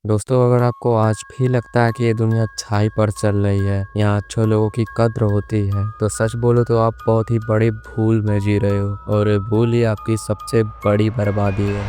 दोस्तों, अगर आपको आज भी लगता है कि ये दुनिया अच्छाई पर चल रही है, यहाँ अच्छे लोगों की कद्र होती है, तो सच बोलो तो आप बहुत ही बड़ी भूल में जी रहे हो और ये भूल ही आपकी सबसे बड़ी बर्बादी है।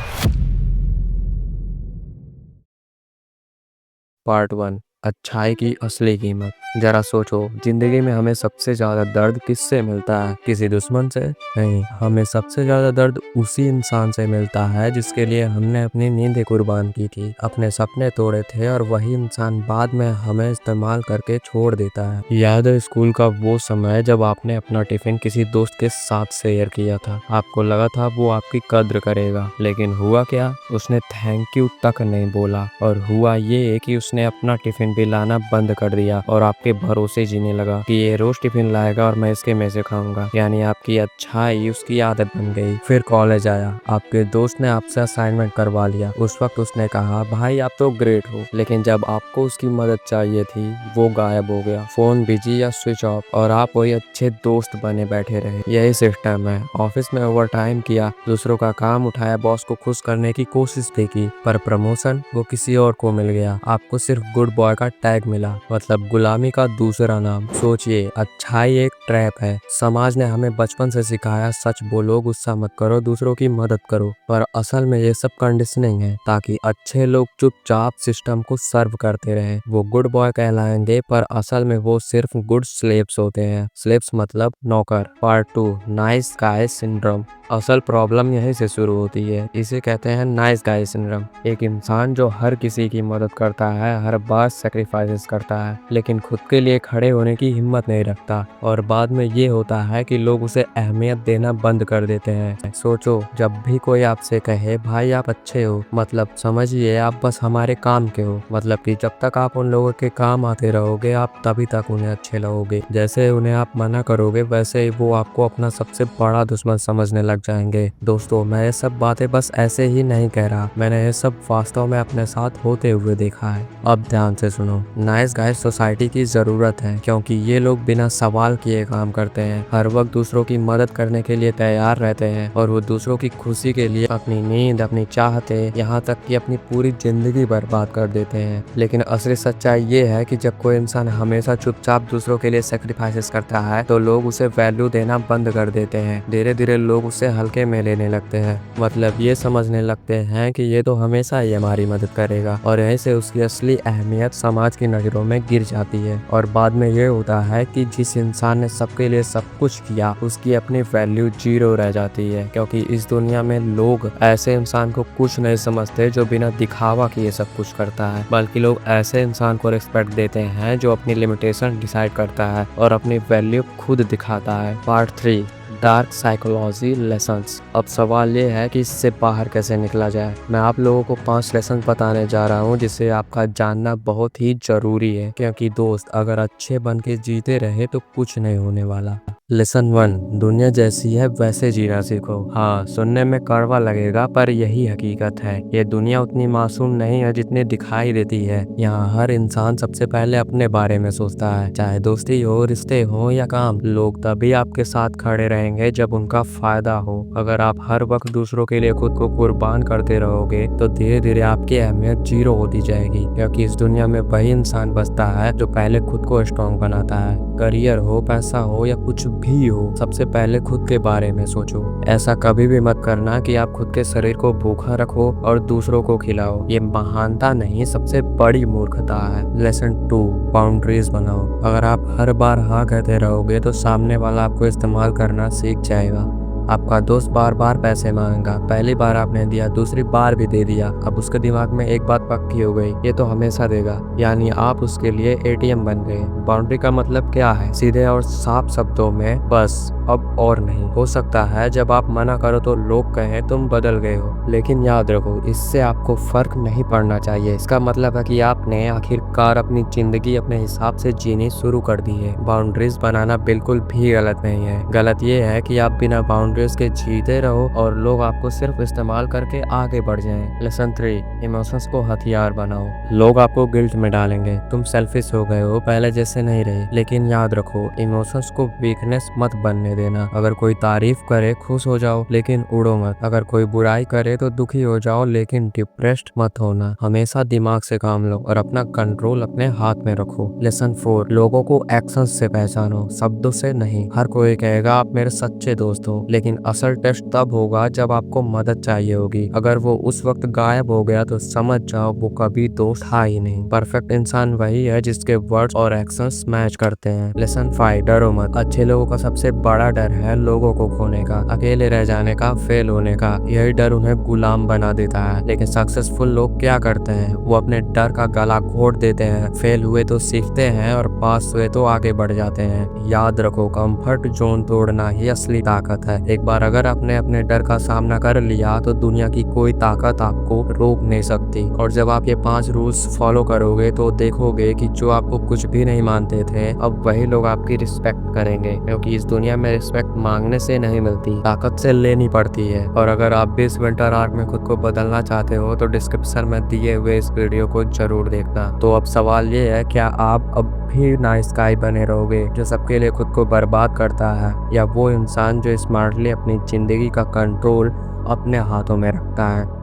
पार्ट 1। अच्छाई की असली कीमत। जरा सोचो, जिंदगी में हमें सबसे ज्यादा दर्द किससे मिलता है? किसी दुश्मन से नहीं, हमें सबसे ज्यादा दर्द उसी इंसान से मिलता है जिसके लिए हमने अपनी नींदें कुर्बान की थी, अपने सपने तोड़े थे, और वही इंसान बाद में हमें इस्तेमाल करके छोड़ देता है। याद है स्कूल का वो समय जब आपने अपना टिफिन किसी दोस्त के साथ शेयर किया था? आपको लगा था वो आपकी कद्र करेगा, लेकिन हुआ क्या? उसने थैंक यू तक नहीं बोला, और हुआ ये कि उसने अपना टिफिन भी लाना बंद कर दिया और आपके भरोसे जीने लगा कि ये रोज टिफिन लाएगा और मैं इसके में से खाऊंगा। यानी आपकी अच्छाई उसकी आदत बन गई। फिर कॉलेज आया, आपके दोस्त ने आपसे असाइनमेंट करवा लिया। उस वक्त उसने कहा, भाई आप तो ग्रेट हो, लेकिन जब आपको उसकी मदद चाहिए थी वो गायब हो गया, फोन बिजी या स्विच ऑफ, और आप वही अच्छे दोस्त बने बैठे रहे। यही सिस्टम है। ऑफिस में ओवर टाइम किया, दूसरों का काम उठाया, बॉस को खुश करने की कोशिश भी की, पर प्रमोशन वो किसी और को मिल गया। आपको सिर्फ गुड बॉय का टैग मिला, मतलब गुलामी का दूसरा नाम। सोचिए, अच्छाई एक ट्रैप है। समाज ने हमें बचपन से सिखाया, सच बोलो, गुस्सा मत करो, दूसरों की मदद करो, पर असल में ये सब कंडीशनिंग है ताकि अच्छे लोग चुपचाप सिस्टम को सर्व करते रहे। वो गुड बॉय कहलाएंगे, पर असल में वो सिर्फ गुड स्लेव्स होते हैं। स्लेव्स मतलब नौकर। पार्ट 2। Nice guy syndrome. असल प्रॉब्लम यहीं से शुरू होती है। इसे कहते हैं नाइस गाय सिंड्रोम। एक इंसान जो हर किसी की मदद करता है, हर बार सेक्रीफाइसेस करता है, लेकिन खुद के लिए खड़े होने की हिम्मत नहीं रखता, और बाद में ये होता है कि लोग उसे अहमियत देना बंद कर देते हैं। सोचो, जब भी कोई आपसे कहे भाई आप अच्छे हो, मतलब समझिए आप बस हमारे काम के हो। मतलब कि जब तक आप उन लोगों के काम आते रहोगे, आप तभी तक उन्हें अच्छे लगोगे। जैसे उन्हें आप मना करोगे, वैसे ही वो आपको अपना सबसे बड़ा दुश्मन समझने लग जाएंगे। दोस्तों, मैं ये सब बातें बस ऐसे ही नहीं कह रहा, मैंने ये सब वास्तव में अपने साथ होते हुए देखा है। अब ध्यान से सुनो। नाइस गाइस सोसाइटी की जरूरत है, क्योंकि ये लोग बिना सवाल किए काम करते हैं, हर वक्त दूसरों की मदद करने के लिए तैयार रहते हैं, और वो दूसरों की खुशी के लिए अपनी नींद, अपनी चाहते, यहाँ तक कि अपनी पूरी जिंदगी बर्बाद कर देते हैं। लेकिन असली सच्चाई ये है कि जब कोई इंसान हमेशा चुपचाप दूसरों के लिए सेक्रीफाइसेस करता है, तो लोग उसे वैल्यू देना बंद कर देते हैं। धीरे धीरे लोग उसे हल्के में लेने लगते हैं, मतलब ये समझने लगते हैं कि ये तो हमेशा ही हमारी मदद करेगा, और यहीं से उसकी असली अहमियत समाज की नजरों में गिर जाती है। और बाद में ये होता है कि जिस इंसान ने सबके लिए सब कुछ किया, उसकी अपनी वैल्यू जीरो रह जाती है, क्योंकि इस दुनिया में लोग ऐसे इंसान को कुछ नहीं समझते जो बिना दिखावा किए सब कुछ करता है, बल्कि लोग ऐसे इंसान को रिस्पेक्ट देते हैं जो अपनी लिमिटेशन डिसाइड करता है और अपनी वैल्यू खुद दिखाता है। पार्ट 3। Dark psychology lessons. अब सवाल ये है कि इससे बाहर कैसे निकला जाए। मैं आप लोगों को 5 लेसन बताने जा रहा हूँ जिसे आपका जानना बहुत ही जरूरी है, क्योंकि दोस्त अगर अच्छे बन के जीते रहे तो कुछ नहीं होने वाला। लेसन 1। दुनिया जैसी है वैसे जीना सीखो। हाँ, सुनने में कड़वा लगेगा, पर यही हकीकत है। ये दुनिया उतनी मासूम नहीं है जितनी दिखाई देती है। यहाँ हर इंसान सबसे पहले अपने बारे में सोचता है, चाहे दोस्ती हो, रिश्ते हो या काम। लोग तभी आपके साथ खड़े रहेंगे जब उनका फायदा हो। अगर आप हर वक्त दूसरों के लिए खुद को कुर्बान करते रहोगे, तो धीरे धीरे आपकी अहमियत जीरो होती जाएगी, क्योंकि इस दुनिया में वही इंसान बचता है जो पहले खुद को स्ट्रॉन्ग बनाता है। करियर हो, पैसा हो या कुछ भी हो, सबसे पहले खुद के बारे में सोचो। ऐसा कभी भी मत करना कि आप खुद के शरीर को भूखा रखो और दूसरों को खिलाओ। ये महानता नहीं, सबसे बड़ी मूर्खता है। लेसन 2। बाउंड्रीज बनाओ। अगर आप हर बार हाँ कहते रहोगे, तो सामने वाला आपको इस्तेमाल करना सीख जाएगा। आपका दोस्त बार बार पैसे मांगेगा, पहली बार आपने दिया, दूसरी बार भी दे दिया, अब उसके दिमाग में एक बात पक्की हो गई, ये तो हमेशा देगा, यानी आप उसके लिए एटीएम बन गए। बाउंड्री का मतलब क्या है? सीधे और साफ शब्दों में, बस अब और नहीं। हो सकता है जब आप मना करो तो लोग कहें तुम बदल गए हो, लेकिन याद रखो, इससे आपको फर्क नहीं पड़ना चाहिए। इसका मतलब है कि आपने आखिरकार अपनी जिंदगी अपने हिसाब से जीनी शुरू कर दी है। बाउंड्रीज बनाना बिल्कुल भी गलत नहीं है। गलत ये है कि आप बिना बाउंड्रीज के जीते रहो और लोग आपको सिर्फ इस्तेमाल करके आगे बढ़ जाएं। लेसन 3। इमोशंस को हथियार बनाओ। लोग आपको गिल्ट में डालेंगे, तुम सेल्फिश हो गए हो, पहले जैसे नहीं रहे, लेकिन याद रखो, इमोशंस को वीकनेस मत बनने देना। अगर कोई तारीफ करे खुश हो जाओ लेकिन उड़ो मत। अगर कोई बुराई करे तो दुखी हो जाओ लेकिन डिप्रेस्ड मत होना। हमेशा दिमाग से काम लो और अपना कंट्रोल अपने हाथ में रखो। लेसन 4, लोगों को एक्शन से पहचानो, शब्दों से नहीं। हर कोई कहेगा आप मेरे सच्चे दोस्त हो, लेकिन असल टेस्ट तब होगा जब आपको मदद चाहिए होगी। अगर वो उस वक्त गायब हो गया तो समझ जाओ वो कभी दोस्त था ही नहीं। परफेक्ट इंसान वही है जिसके वर्ड्स और एक्शंस मैच करते हैं। लेसन 5, डरो मत। अच्छे लोगों का सबसे बड़ा डर है लोगों को खोने का, अकेले रह जाने का, फेल होने का। यही डर उन्हें गुलाम बना देता है। लेकिन सक्सेसफुल लोग क्या करते हैं, वो अपने डर का गला घोट देते हैं। फेल हुए तो सीखते हैं और पास हुए तो आगे बढ़ जाते हैं। याद रखो, कंफर्ट जोन तोड़ना ही असली ताकत है। एक बार अगर आपने अपने डर का सामना कर लिया तो दुनिया की कोई ताकत आपको रोक नहीं सकती। और जब आप ये 5 रूल्स फॉलो करोगे तो देखोगे कि जो आपको कुछ भी नहीं मानते थे अब वही लोग आपकी रिस्पेक्ट करेंगे, क्योंकि इस दुनिया में रिस्पेक्ट मांगने से नहीं मिलती, ताकत से लेनी पड़ती है। और अगर आप भी इस विंटर आर्क में खुद को बदलना चाहते हो तो डिस्क्रिप्शन में दिए हुए इस वीडियो को जरूर देखना। तो अब सवाल ये है, क्या आप अब भी नाइस गाय बने रहोगे जो सबके लिए खुद को बर्बाद करता है, या वो इंसान जो स्मार्टली अपनी जिंदगी का कंट्रोल अपने हाथों में रखता है?